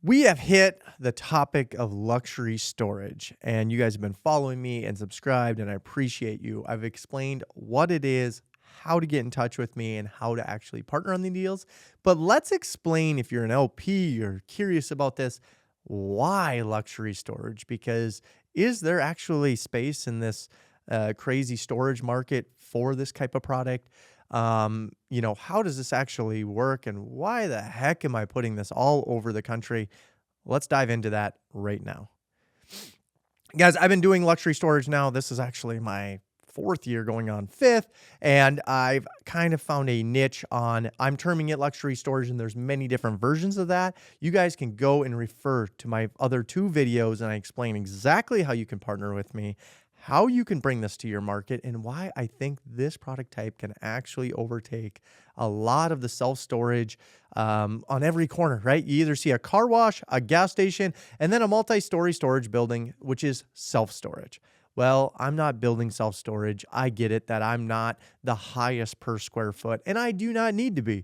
We have hit the topic of luxury storage, and you guys have been following me and subscribed, and I appreciate you. I've explained what it is, how to get in touch with me, and how to actually partner on the deals. But let's explain if you're an LP, you're curious about this, why luxury storage? Because is there actually space in this crazy storage market for this type of product? How does this actually work, and why the heck am I putting this all over the country? Let's dive into that right now. Guys, I've been doing luxury storage now. This is actually my fourth year going on fifth, and I've kind of found a niche on, I'm terming it luxury storage, and there's many different versions of that. You guys can go and refer to my other two videos, and I explain exactly how you can partner with me, how you can bring this to your market, and why I think this product type can actually overtake a lot of the self-storage on every corner, right? You either see a car wash, a gas station, and then a multi-story storage building, which is self-storage. Well, I'm not building self-storage. I get it that I'm not the highest per square foot, and I do not need to be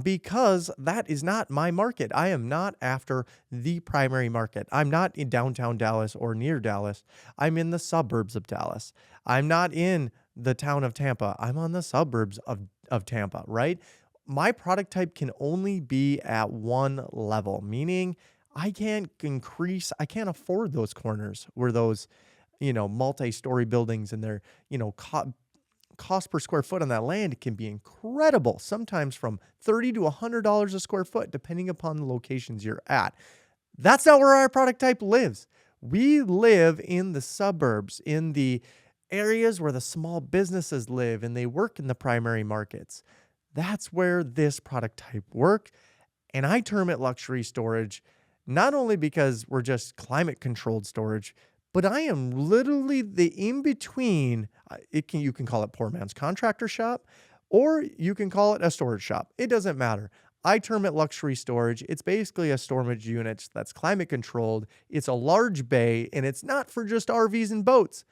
because that is not my market. I am not after the primary market. I'm not in downtown Dallas or near Dallas. I'm in the suburbs of Dallas. I'm not in the town of Tampa. I'm on the suburbs of Tampa, right? My product type can only be at one level, meaning I can't increase, I can't afford those corners where those multi-story buildings and their, cost per square foot on that land can be incredible, sometimes from $30 to $100 a square foot, depending upon the locations you're at. That's not where our product type lives. We live in the suburbs, in the areas where the small businesses live and they work in the primary markets. That's where this product type works. And I term it luxury storage, not only because we're just climate controlled storage, but I am literally the in between. You can call it poor man's contractor shop, or you can call it a storage shop. It doesn't matter. I term it luxury storage. It's basically a storage unit that's climate controlled. It's a large bay, and it's not for just RVs and boats.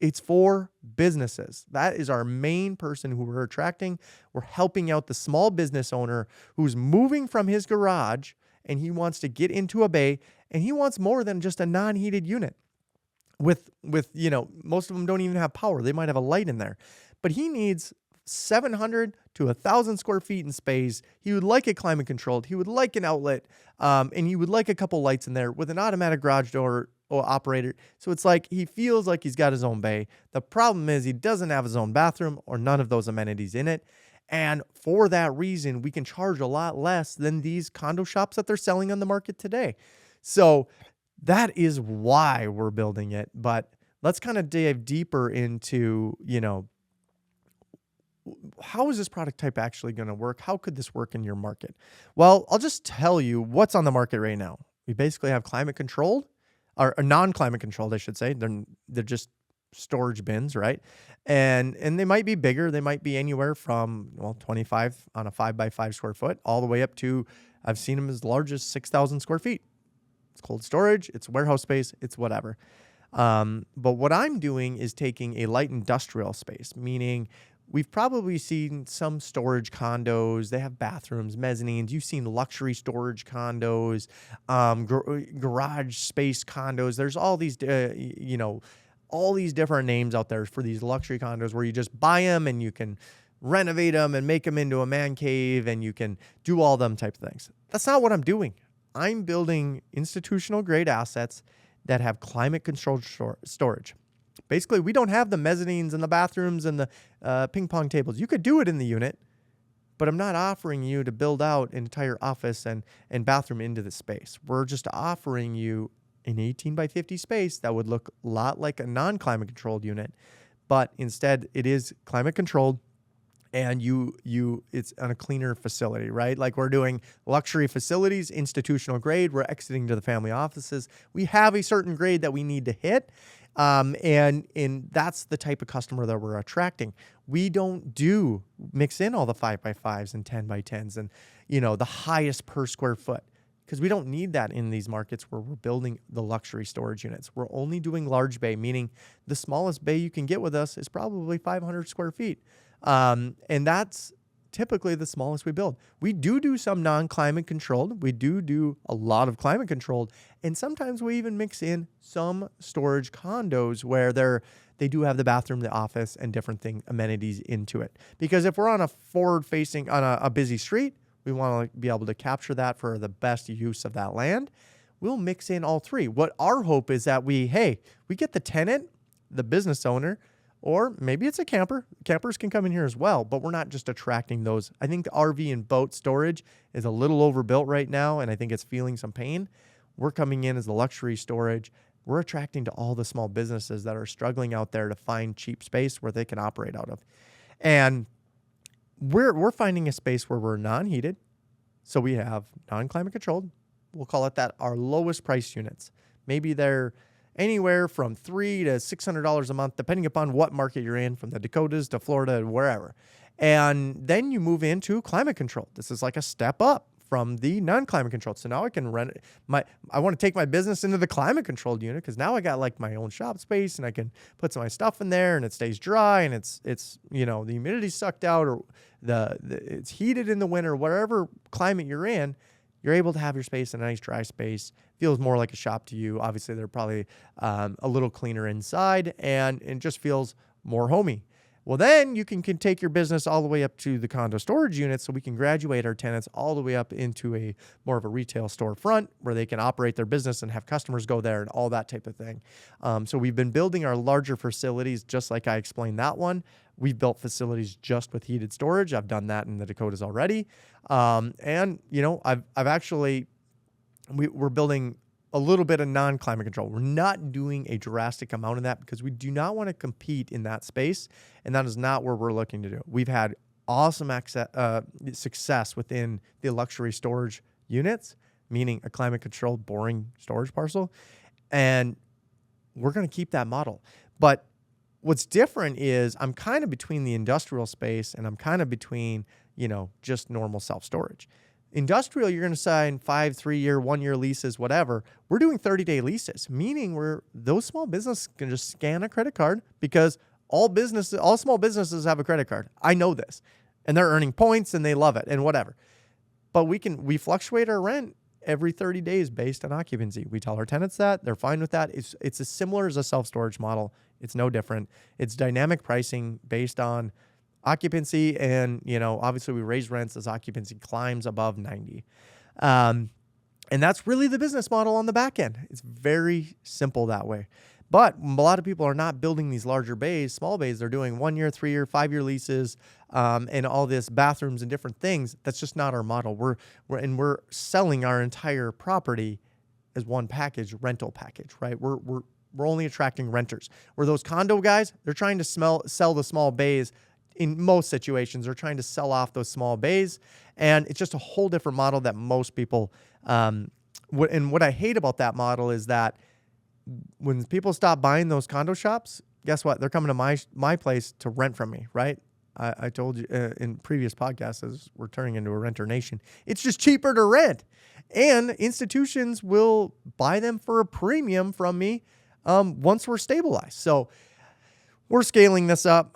It's for businesses. That is our main person who we're attracting. We're helping out the small business owner who's moving from his garage and he wants to get into a bay, and he wants more than just a non-heated unit. With most of them don't even have power. They might have a light in there, but he needs 700 to 1,000 square feet in space. He would like it climate controlled. He would like an outlet, and he would like a couple lights in there with an automatic garage door or operator. So it's like he feels like he's got his own bay. The problem is he doesn't have his own bathroom or none of those amenities in it. And for that reason, we can charge a lot less than these condo shops that they're selling on the market today. So that is why we're building it. But let's kind of dive deeper into, how is this product type actually going to work? How could this work in your market? Well, I'll just tell you what's on the market right now. We basically have climate controlled or non-climate controlled, I should say. They're just storage bins, right? And they might be bigger. They might be anywhere from 25 on a 5 by 5 square foot all the way up to, I've seen them as large as 6,000 square feet. It's cold storage, it's warehouse space, it's whatever. But what I'm doing is taking a light industrial space, meaning we've probably seen some storage condos. They have bathrooms, mezzanines. You've seen luxury storage condos, garage space condos. There's all these, all these different names out there for these luxury condos where you just buy them and you can renovate them and make them into a man cave and you can do all them type of things. That's not what I'm doing. I'm building institutional grade assets that have climate controlled storage. Basically, we don't have the mezzanines and the bathrooms and the ping pong tables. You could do it in the unit, but I'm not offering you to build out an entire office and bathroom into the space. We're just offering you an 18 by 50 space that would look a lot like a non-climate controlled unit, but instead it is climate controlled. And it's on a cleaner facility, right? Like we're doing luxury facilities, institutional grade. We're exiting to the family offices. We have a certain grade that we need to hit. And that's the type of customer that we're attracting. We don't mix in all the 5 by 5s and 10 by 10s and, the highest per square foot, because we don't need that in these markets where we're building the luxury storage units. We're only doing large bay, meaning the smallest bay you can get with us is probably 500 square feet. And that's typically the smallest we build. We do some non-climate controlled. We do a lot of climate controlled. And sometimes we even mix in some storage condos where they do have the bathroom, the office, and different amenities into it. Because if we're on a forward-facing, on a busy street, we want to be able to capture that for the best use of that land. We'll mix in all three. What our hope is that we get the tenant, the business owner, or maybe it's a camper. Campers can come in here as well, but we're not just attracting those. I think the RV and boat storage is a little overbuilt right now, and I think it's feeling some pain. We're coming in as the luxury storage. We're attracting to all the small businesses that are struggling out there to find cheap space where they can operate out of. And we're finding a space where we're non-heated. So we have non-climate controlled. We'll call it that, our lowest price units. Maybe they're anywhere from $300 to $600 a month, depending upon what market you're in, from the Dakotas to Florida, wherever. And then you move into climate control. This is like a step up from the non-climate controlled. So now I can rent I want to take my business into the climate controlled unit, because now I got like my own shop space and I can put some of my stuff in there and it stays dry and it's the humidity's sucked out, or it's heated in the winter, whatever climate you're in. You're able to have your space in a nice dry space. Feels more like a shop to you. Obviously, they're probably a little cleaner inside, and it just feels more homey. Well, then you can take your business all the way up to the condo storage unit, so we can graduate our tenants all the way up into a more of a retail storefront where they can operate their business and have customers go there and all that type of thing. So we've been building our larger facilities just like I explained that one. We've built facilities just with heated storage. I've done that in the Dakotas already. And we're building a little bit of non-climate control. We're not doing a drastic amount of that because we do not want to compete in that space, and that is not where we're looking to do. We've had awesome success within the luxury storage units, meaning a climate-controlled, boring storage parcel, and we're going to keep that model. But what's different is I'm kind of between the industrial space and I'm kind of between, just normal self-storage. Industrial, you're going to sign 5, 3-year, 1-year leases, whatever. We're doing 30-day leases, meaning those small businesses can just scan a credit card, because all small businesses have a credit card. I know this, and they're earning points and they love it and whatever. But we fluctuate our rent every 30 days based on occupancy. We tell our tenants that. They're fine with that. It's as similar as a self-storage model. It's no different. It's dynamic pricing based on occupancy, and obviously we raise rents as occupancy climbs above 90. And that's really the business model on the back end. It's very simple that way. But a lot of people are not building these larger bays, small bays. They're doing 1-year, 3-year, 5-year leases, and all this bathrooms and different things. That's just not our model. We're selling our entire property as one package, rental package, right? We're only attracting renters. Where those condo guys, they're trying to sell the small bays. In most situations, they're trying to sell off those small bays, and it's just a whole different model that most people. What I hate about that model is that when people stop buying those condo shops, guess what? They're coming to my place to rent from me, right? I told you in previous podcasts, as we're turning into a renter nation, it's just cheaper to rent, and institutions will buy them for a premium from me once we're stabilized. So we're scaling this up.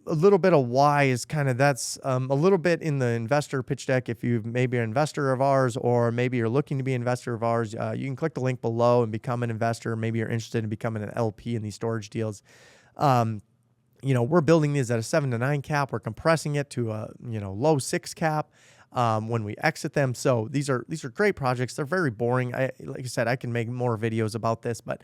A little bit of why is that's a little bit in the investor pitch deck. If you maybe are an investor of ours, or maybe you're looking to be an investor of ours, you can click the link below and become an investor. Maybe you're interested in becoming an LP in these storage deals. We're building these at a 7 to 9 cap. We're compressing it to a low 6 cap when we exit them. So these are great projects. They're very boring. Like I said, I can make more videos about this, but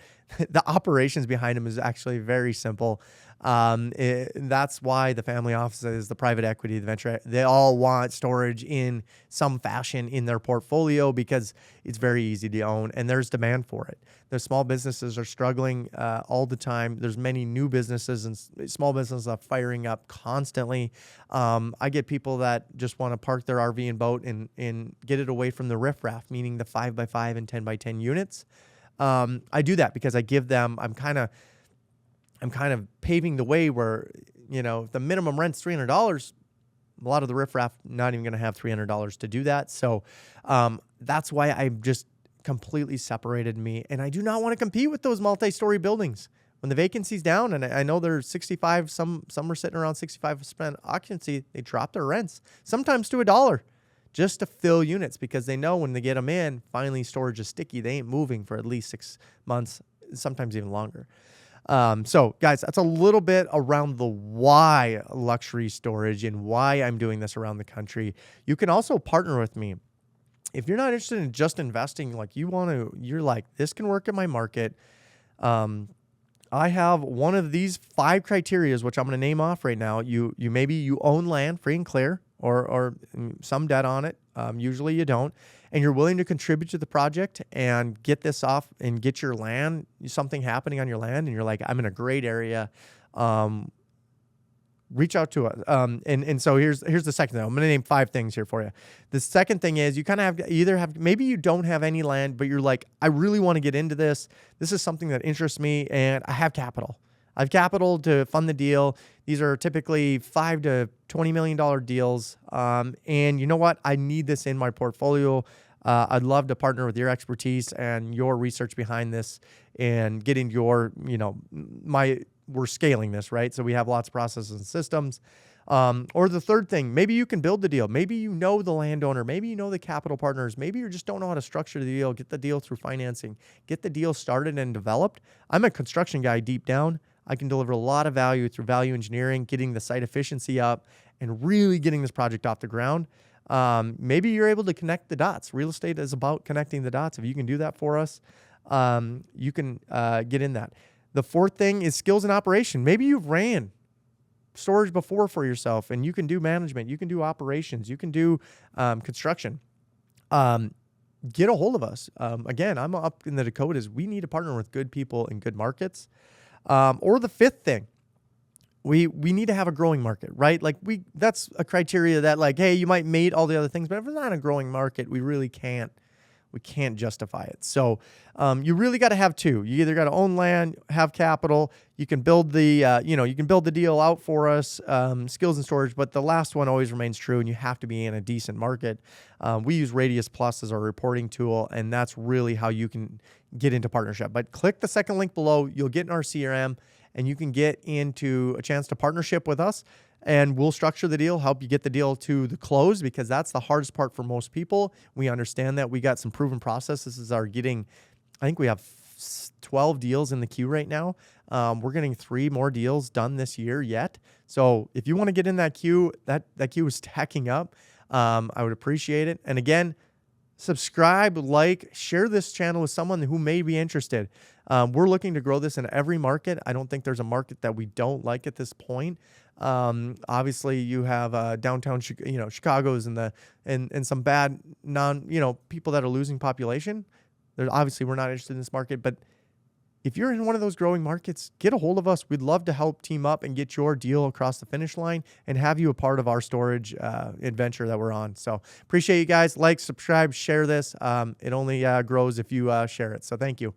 the operations behind them is actually very simple. That's why the family offices, the private equity, the venture, they all want storage in some fashion in their portfolio, because it's very easy to own and there's demand for it. The small businesses are struggling all the time. There's many new businesses and small businesses are firing up constantly. I get people that just want to park their RV and boat and get it away from the riffraff, meaning the 5x5 and 10x10 units. I do that because I give them, I'm kind of paving the way where, if the minimum rent's $300, a lot of the riffraff not even going to have $300 to do that. So that's why I just completely separated me. And I do not want to compete with those multi-story buildings. When the vacancy's down, and I know they're 65, some are sitting around 65% occupancy, they drop their rents, sometimes to $1 just to fill units because they know when they get them in, finally storage is sticky. They ain't moving for at least 6 months, sometimes even longer. So guys, that's a little bit around the why luxury storage and why I'm doing this around the country. You can also partner with me. If you're not interested in just investing, like you're like, this can work in my market. I have one of these 5 criterias, which I'm going to name off right now. Maybe you own land free and clear or some debt on it. Usually you don't, and you're willing to contribute to the project and get this off and get your land, something happening on your land. And you're like, I'm in a great area. Reach out to us. And so here's the second thing. I'm going to name 5 things here for you. The second thing is you kind of maybe you don't have any land, but you're like, I really want to get into this. This is something that interests me and I have capital. I have capital to fund the deal. These are typically $5 to $20 million deals. And you know what? I need this in my portfolio. I'd love to partner with your expertise and your research behind this and getting we're scaling this, right? So we have lots of processes and systems. Or the third thing, maybe you can build the deal. Maybe you know the landowner. Maybe you know the capital partners. Maybe you just don't know how to structure the deal, get the deal through financing, get the deal started and developed. I'm a construction guy deep down. I can deliver a lot of value through value engineering, getting the site efficiency up, and really getting this project off the ground. Maybe you're able to connect the dots. Real estate is about connecting the dots. If you can do that for us, you can get in that. The fourth thing is skills and operation. Maybe you've ran storage before for yourself and you can do management, you can do operations, you can do construction. Get a hold of us. Again, I'm up in the Dakotas. We need to partner with good people in good markets. Or the fifth thing, we need to have a growing market, right? Like that's a criteria that like, hey, you might mate all the other things, but if it's not a growing market, we really can't justify it. So you really got to have 2. You either got to own land, have capital. You can build the deal out for us, skills and storage. But the last one always remains true, and you have to be in a decent market. We use Radius Plus as our reporting tool, and that's really how you can get into partnership. But click the second link below. You'll get in our CRM, and you can get into a chance to partnership with us. And we'll structure the deal, help you get the deal to the close, because that's the hardest part for most people. We understand that. We got some proven processes. I think we have 12 deals in the queue right now. We're getting 3 more deals done this year yet. So if you want to get in that queue, that queue is stacking up. I would appreciate it. And again, subscribe, like, share this channel with someone who may be interested. We're looking to grow this in every market. I don't think there's a market that we don't like at this point. Obviously you have downtown Chicago's and some bad people that are losing population. There's obviously we're not interested in this market, but if you're in one of those growing markets, get a hold of us. We'd love to help team up and get your deal across the finish line and have you a part of our storage adventure that we're on. So appreciate you guys. Like, subscribe, share this. It only grows if you share it. So thank you.